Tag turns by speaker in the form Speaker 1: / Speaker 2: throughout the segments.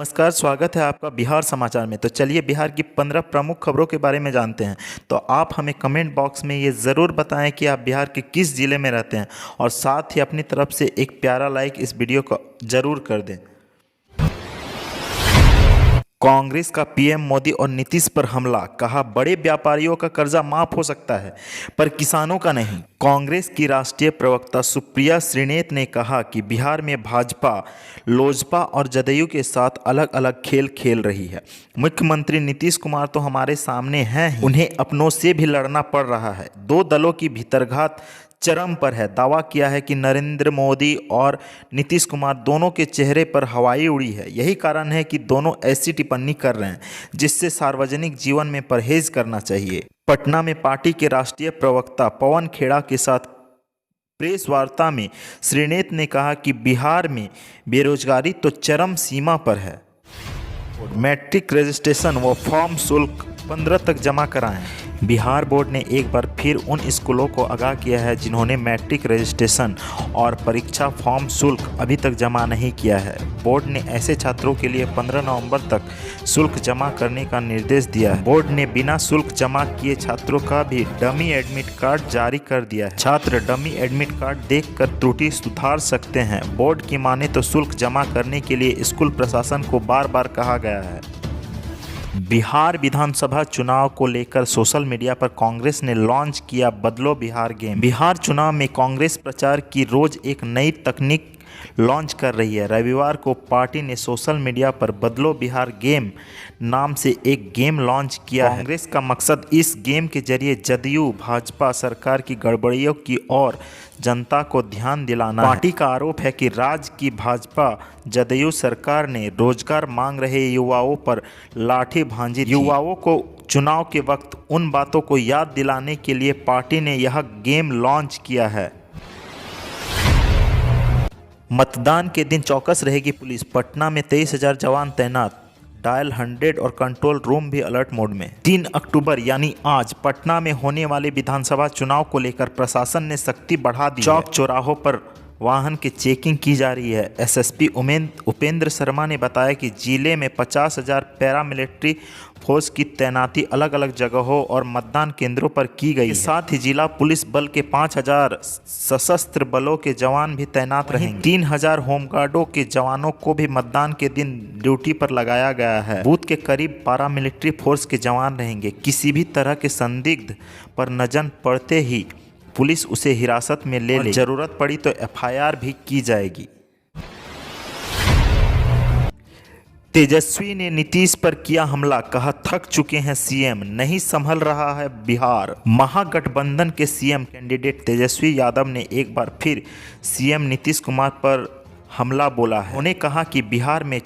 Speaker 1: नमस्कार, स्वागत है आपका बिहार समाचार में। तो चलिए बिहार की 15 प्रमुख खबरों के बारे में जानते हैं। तो आप हमें कमेंट बॉक्स में ये ज़रूर बताएं कि आप बिहार के किस ज़िले में रहते हैं और साथ ही अपनी तरफ से एक प्यारा लाइक इस वीडियो को ज़रूर कर दें। कांग्रेस का पीएम मोदी और नीतीश पर हमला, कहा बड़े व्यापारियों का कर्जा माफ हो सकता है पर किसानों का नहीं। कांग्रेस की राष्ट्रीय प्रवक्ता सुप्रिया श्रीनेत ने कहा कि बिहार में भाजपा लोजपा और जदयू के साथ अलग अलग खेल खेल रही है। मुख्यमंत्री नीतीश कुमार तो हमारे सामने हैं ही, उन्हें अपनों से भी लड़ना पड़ रहा है। दो दलों की भीतरघात चरम पर है। दावा किया है कि नरेंद्र मोदी और नीतीश कुमार दोनों के चेहरे पर हवाई उड़ी है। यही कारण है कि दोनों ऐसी टिप्पणी कर रहे हैं जिससे सार्वजनिक जीवन में परहेज करना चाहिए। पटना में पार्टी के राष्ट्रीय प्रवक्ता पवन खेड़ा के साथ प्रेस वार्ता में श्रीनेत ने कहा कि बिहार में बेरोजगारी तो चरम सीमा पर है। मैट्रिक रजिस्ट्रेशन व फॉर्म शुल्क 15 तक जमा कराएं। बिहार बोर्ड ने एक बार फिर उन स्कूलों को आगाह किया है जिन्होंने मैट्रिक रजिस्ट्रेशन और परीक्षा फॉर्म शुल्क अभी तक जमा नहीं किया है। बोर्ड ने ऐसे छात्रों के लिए 15 नवंबर तक शुल्क जमा करने का निर्देश दिया है। बोर्ड ने बिना शुल्क जमा किए छात्रों का भी डमी एडमिट कार्ड जारी कर दिया है। छात्र डमी एडमिट कार्ड देखकर त्रुटि सुधार सकते हैं। बोर्ड की माने तो शुल्क जमा करने के लिए स्कूल प्रशासन को बार बार कहा गया है। बिहार विधानसभा चुनाव को लेकर सोशल मीडिया पर कांग्रेस ने लॉन्च किया बदलो बिहार गेम। बिहार चुनाव में कांग्रेस प्रचार की रोज एक नई तकनीक लॉन्च कर रही है। रविवार को पार्टी ने सोशल मीडिया पर बदलो बिहार गेम नाम से एक गेम लॉन्च किया है। कांग्रेस का मकसद इस गेम के जरिए जदयू भाजपा सरकार की गड़बड़ियों की ओर जनता को ध्यान दिलाना है। पार्टी का आरोप है कि राज्य की भाजपा जदयू सरकार ने रोजगार मांग रहे युवाओं पर लाठी भांजी। युवाओं को चुनाव के वक्त उन बातों को याद दिलाने के लिए पार्टी ने यह गेम लॉन्च किया है। मतदान के दिन चौकस रहेगी पुलिस। पटना में 23,000 जवान तैनात। डायल 100 और कंट्रोल रूम भी अलर्ट मोड में। 3 अक्टूबर यानी आज पटना में होने वाले विधानसभा चुनाव को लेकर प्रशासन ने सख्ती बढ़ा दी। चौक चौराहों पर वाहन की चेकिंग की जा रही है। एसएसपी उपेंद्र शर्मा ने बताया कि जिले में 50,000 पैरामिलिट्री फोर्स की तैनाती अलग अलग जगहों और मतदान केंद्रों पर की गई है। साथ ही जिला पुलिस बल के 5,000 सशस्त्र बलों के जवान भी तैनात रहेंगे। 3,000 होमगार्डों के जवानों को भी मतदान के दिन ड्यूटी पर लगाया गया है। बूथ के करीब पैरामिलिट्री फोर्स के जवान रहेंगे। किसी भी तरह के संदिग्ध पर नजर पड़ते ही पुलिस उसे हिरासत में ले ले। जरूरत पड़ी तो एफआईआर भी की जाएगी। तेजस्वी ने नीतीश पर किया हमला, कहा थक चुके हैं सीएम, नहीं संभल रहा है बिहार। महागठबंधन के सीएम कैंडिडेट तेजस्वी यादव ने एक बार फिर सीएम नीतीश कुमार पर हमला बोला है। उन्होंने कहा कि बिहार में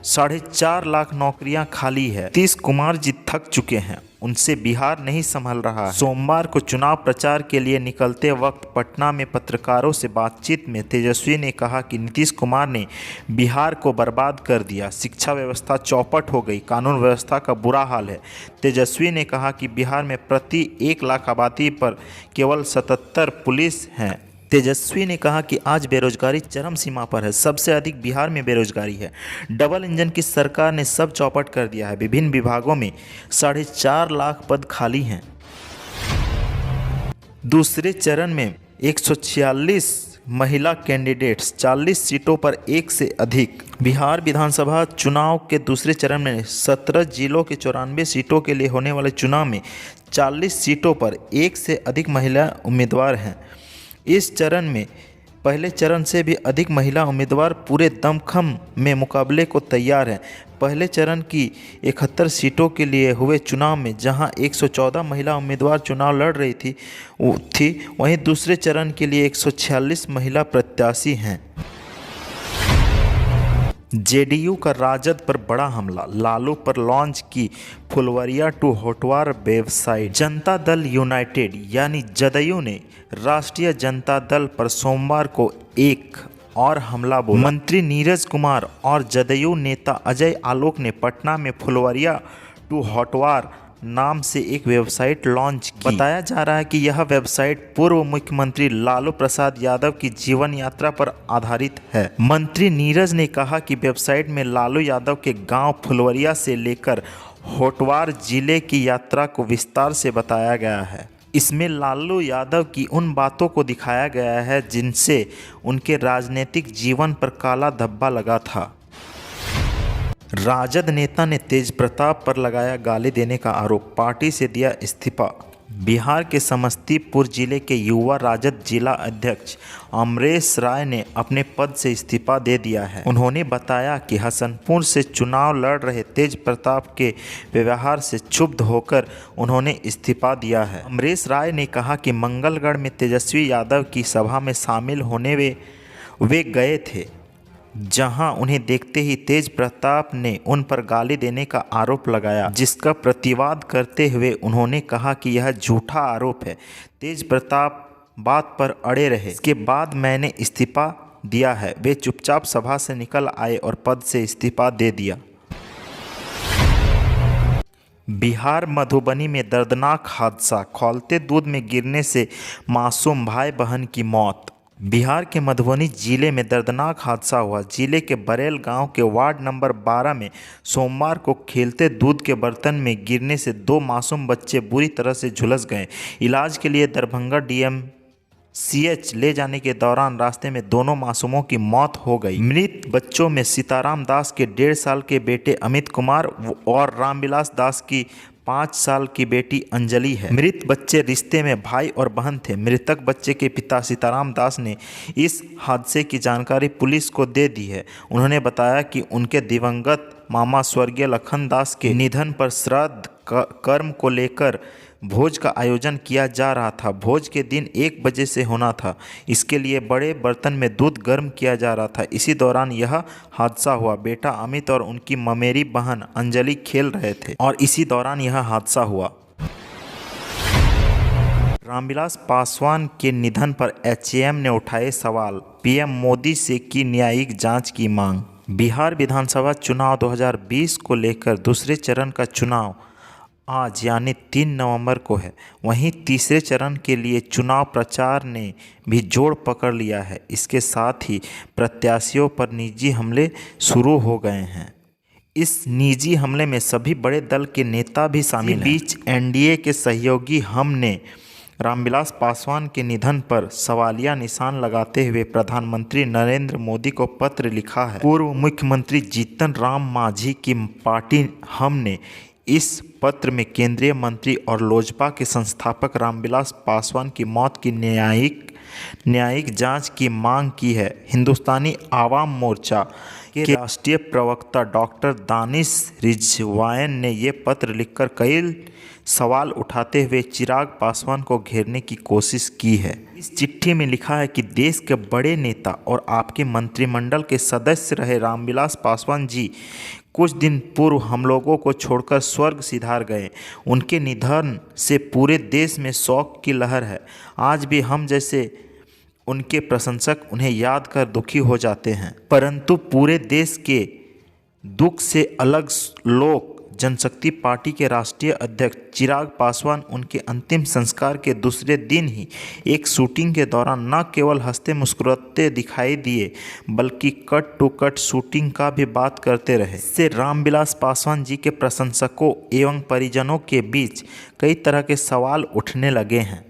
Speaker 1: 4.5 लाख नौकरियां खाली है। नीतीश कुमार जी थक चुके हैं, उनसे बिहार नहीं संभल रहा है। सोमवार को चुनाव प्रचार के लिए निकलते वक्त पटना में पत्रकारों से बातचीत में तेजस्वी ने कहा कि नीतीश कुमार ने बिहार को बर्बाद कर दिया। शिक्षा व्यवस्था चौपट हो गई, कानून व्यवस्था का बुरा हाल है। तेजस्वी ने कहा कि बिहार में प्रति 1 लाख आबादी पर केवल 77 पुलिस हैं। तेजस्वी ने कहा कि आज बेरोजगारी चरम सीमा पर है। सबसे अधिक बिहार में बेरोजगारी है। डबल इंजन की सरकार ने सब चौपट कर दिया है। विभिन्न विभागों में 4.5 लाख पद खाली हैं। दूसरे चरण में 146 महिला कैंडिडेट्स, 40 सीटों पर एक से अधिक। बिहार विधानसभा चुनाव के दूसरे चरण में 17 जिलों के 94 सीटों के लिए होने वाले चुनाव में 40 सीटों पर एक से अधिक महिला उम्मीदवार हैं। इस चरण में पहले चरण से भी अधिक महिला उम्मीदवार पूरे दमखम में मुकाबले को तैयार हैं। पहले चरण की 71 सीटों के लिए हुए चुनाव में जहां 114 महिला उम्मीदवार चुनाव लड़ रही थी वहीं दूसरे चरण के लिए 146 महिला प्रत्याशी हैं। जेडीयू का राजद पर बड़ा हमला, लालू पर लॉन्च की Phulwaria to Hotwar website. Janata Dal United यानी जदयू ने राष्ट्रीय जनता दल पर सोमवार को एक और हमला बोला। मंत्री नीरज कुमार और जदयू नेता अजय आलोक ने पटना में फुलवरिया टू होटवार नाम से एक वेबसाइट लॉन्च की। बताया जा रहा है कि यह वेबसाइट पूर्व मुख्यमंत्री लालू प्रसाद यादव की जीवन यात्रा पर आधारित है। मंत्री नीरज ने कहा कि वेबसाइट में लालू यादव के गांव फुलवरिया से लेकर होटवार जिले की यात्रा को विस्तार से बताया गया है। इसमें लालू यादव की उन बातों को दिखाया गया है जिनसे उनके राजनीतिक जीवन पर काला धब्बा लगा था। राजद नेता ने तेज प्रताप पर लगाया गाली देने का आरोप, पार्टी से दिया इस्तीफा। बिहार के समस्तीपुर जिले के युवा राजद जिला अध्यक्ष अमरेश राय ने अपने पद से इस्तीफा दे दिया है। उन्होंने बताया कि हसनपुर से चुनाव लड़ रहे तेज प्रताप के व्यवहार से क्षुब्ध होकर उन्होंने इस्तीफा दिया है। अमरेश राय ने कहा कि मंगलगढ़ में तेजस्वी यादव की सभा में शामिल होने वे गए थे, जहां उन्हें देखते ही तेज प्रताप ने उन पर गाली देने का आरोप लगाया, जिसका प्रतिवाद करते हुए उन्होंने कहा कि यह झूठा आरोप है। तेज प्रताप बात पर अड़े रहे। इसके बाद मैंने इस्तीफा दिया है। वे चुपचाप सभा से निकल आए और पद से इस्तीफा दे दिया। बिहार मधुबनी में दर्दनाक हादसा, खौलते दूध में गिरने से मासूम भाई बहन की मौत। बिहार के मधुबनी जिले में दर्दनाक हादसा हुआ। जिले के बरेल गांव के वार्ड नंबर 12 में सोमवार को खेलते दूध के बर्तन में गिरने से 2 मासूम बच्चे बुरी तरह से झुलस गए। इलाज के लिए दरभंगा DMCH ले जाने के दौरान रास्ते में दोनों मासूमों की मौत हो गई। मृत बच्चों में सीताराम दास के 1.5 साल के बेटे अमित कुमार और रामविलास दास की 5 साल की बेटी अंजलि है। मृत बच्चे रिश्ते में भाई और बहन थे। मृतक बच्चे के पिता सीताराम दास ने इस हादसे की जानकारी पुलिस को दे दी है। उन्होंने बताया कि उनके दिवंगत मामा स्वर्गीय लखन दास के निधन पर श्राद्ध कर्म को लेकर भोज का आयोजन किया जा रहा था। भोज के दिन 1 बजे से होना था। इसके लिए बड़े बर्तन में दूध गर्म किया जा रहा था। इसी दौरान यह हादसा हुआ। बेटा अमित और उनकी ममेरी बहन अंजलि खेल रहे थे और इसी दौरान यह हादसा हुआ। रामविलास पासवान के निधन पर HAM ने उठाए सवाल, PM मोदी से की न्यायिक जांच की मांग। बिहार विधानसभा चुनाव 2020 को लेकर दूसरे चरण का चुनाव आज यानी 3 नवंबर को है। वहीं तीसरे चरण के लिए चुनाव प्रचार ने भी जोर पकड़ लिया है। इसके साथ ही प्रत्याशियों पर निजी हमले शुरू हो गए हैं। इस निजी हमले में सभी बड़े दल के नेता भी शामिल हैं। बीच NDA के सहयोगी हम ने रामविलास पासवान के निधन पर सवालिया निशान लगाते हुए प्रधानमंत्री नरेंद्र मोदी को पत्र लिखा है। पूर्व मुख्यमंत्री जीतन राम मांझी की पार्टी हम ने इस पत्र में केंद्रीय मंत्री और लोजपा के संस्थापक रामविलास पासवान की मौत की न्यायिक जांच की मांग की है। हिंदुस्तानी आवाम मोर्चा के राष्ट्रीय प्रवक्ता डॉक्टर दानिश रिजवान ने ये पत्र लिखकर कई सवाल उठाते हुए चिराग पासवान को घेरने की कोशिश की है। इस चिट्ठी में लिखा है कि देश के बड़े नेता और आपके मंत्रिमंडल के सदस्य रहे रामविलास पासवान जी कुछ दिन पूर्व हम लोगों को छोड़कर स्वर्ग सिधार गए। उनके निधन से पूरे देश में शोक की लहर है। आज भी हम जैसे उनके प्रशंसक उन्हें याद कर दुखी हो जाते हैं, परंतु पूरे देश के दुख से अलग लोक जनशक्ति पार्टी के राष्ट्रीय अध्यक्ष चिराग पासवान उनके अंतिम संस्कार के दूसरे दिन ही एक शूटिंग के दौरान न केवल हंसते मुस्कुराते दिखाई दिए बल्कि कट टू कट शूटिंग का भी बात करते रहे। इससे रामविलास पासवान जी के प्रशंसकों एवं परिजनों के बीच कई तरह के सवाल उठने लगे हैं।